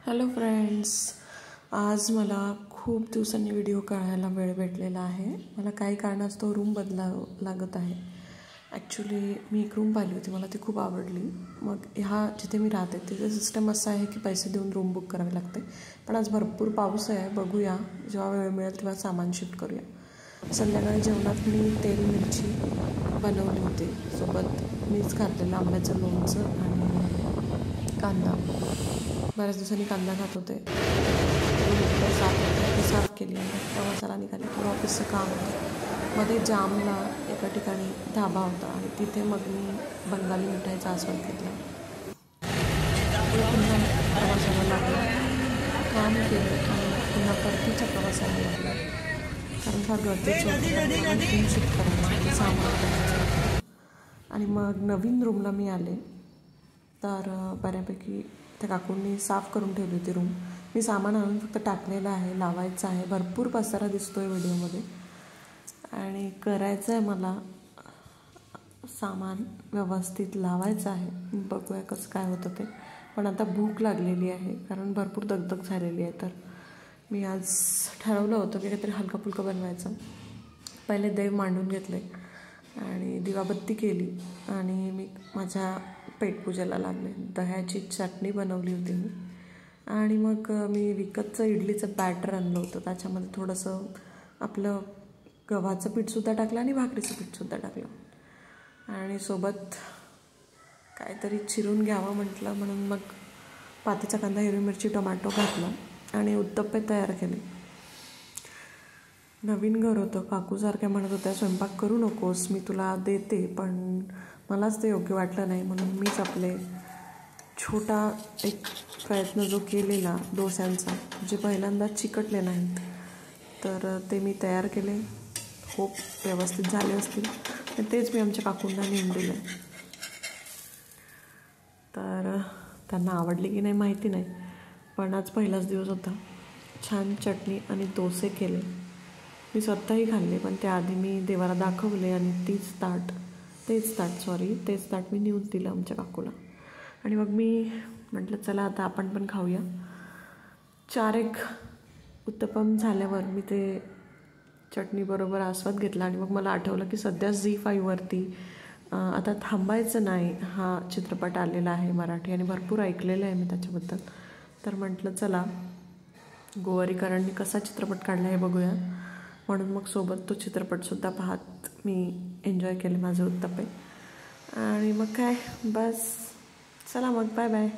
Hello friends, आज मला खूप दिवसांनी व्हिडिओ करायला वेळ भेटलेला आहे. मला काही कारणास्तव रूम बदलावं लागत आहे. ॲक्च्युली मी एक रूम पाहिली होती, मला ती खूप आवडली. मग जिथे मी राहते तिथे सिस्टम असं आहे की पैसे देऊन रूम बुक करावी लागते. पण आज भरपूर पाऊस आहे, बघूया जेव्हा वेळ मिळेल तेव्हा सामान शिफ्ट करूया. संध्याकाळी जेवणात मी तेल मिरची बनवली होती, सोबत मीच घातलेलं आंब्याचं लोणचं आणि कांदा. बऱ्याच दिवसांनी कांदा खात होते. साफ केली आणि प्रवासाला निघाले. किंवा ऑफिसचं काम होतं. मध्ये जामला एका ठिकाणी ढाबा होता आणि तिथे मग मी बंगाली मिठाईचा आस्वाद घेतला. पुन्हा प्रवासाला लागला, काम केलं आणि पुन्हा परतीच्या प्रवासाला लागला. कारण फार गरजेचं होतं, रूम शिफ्ट करायचं, सामान करायचं. आणि मग नवीन रूमला मी आले तर बऱ्यापैकी त्या काकूंनी साफ करून ठेवली होती रूम. मी सामान आणून फक्त टाकलेलं आहे, लावायचं आहे. भरपूर पसारा दिसतो आहे व्हिडिओमध्ये आणि करायचं आहे मला सामान व्यवस्थित लावायचं आहे. बघूया कसं काय होतं ते. पण आता भूक लागलेली आहे कारण भरपूर दगदग झालेली आहे. तर मी आज ठरवलं होतं की काहीतरी हलकं फुलकं बनवायचं. पहिले देव मांडून घेतले आणि दिवाबत्ती केली आणि मी माझ्या पेटपूजेला लागले. दह्याची चटणी बनवली होती मी आणि मग मी विकतचं इडलीचं बॅटर आणलं होतं. त्याच्यामध्ये थोडंसं आपलं गव्हाचं पीठसुद्धा टाकलं आणि भाकरीचं पीठसुद्धा टाकलं आणि सोबत काहीतरी चिरून घ्यावं म्हटलं म्हणून मग पातीचा कांदा, हिरवी मिरची, टोमॅटो घातलं आणि उत्तप्पे तयार केले. नवीन घर होतं. काकूसारख्या म्हणत होत्या स्वयंपाक करू नकोस, मी तुला देते, पण मलाच ते योग्य वाटलं नाही. म्हणून मीच आपले छोटा एक प्रयत्न जो केलेला डोस्यांचा, जे पहिल्यांदा चिकटले नाहीत, तर ते मी तयार केले. खूप व्यवस्थित झाले असतील. तेच मी आमच्या काकूंना नेऊन दिले. तर त्यांना आवडली की नाही माहिती नाही, पण आज पहिलाच दिवस होता. छान चटणी आणि डोसे केले. मी स्वतःही खाल्ले, पण त्याआधी मी देवाला दाखवले आणि तेच ताट मी नेऊन दिलं आमच्या काकूला. आणि मग मी म्हटलं चला आता आपण पण खाऊया. 4 एक उत्तपम झाल्यावर मी ते चटणीबरोबर आस्वाद घेतला आणि मग मला आठवलं की सध्या ZEE5वरती आता थांबायचं नाही हा चित्रपट आलेला आहे मराठी आणि भरपूर ऐकलेलं आहे मी त्याच्याबद्दल. तर म्हटलं चला गोवारीकरांनी कसा चित्रपट काढला हे बघूया. म्हणून मग सोबत तो चित्रपटसुद्धा पाहत मी एन्जॉय केले माझे उत्तप्पे. आणि मग काय बस, चला मग बाय बाय.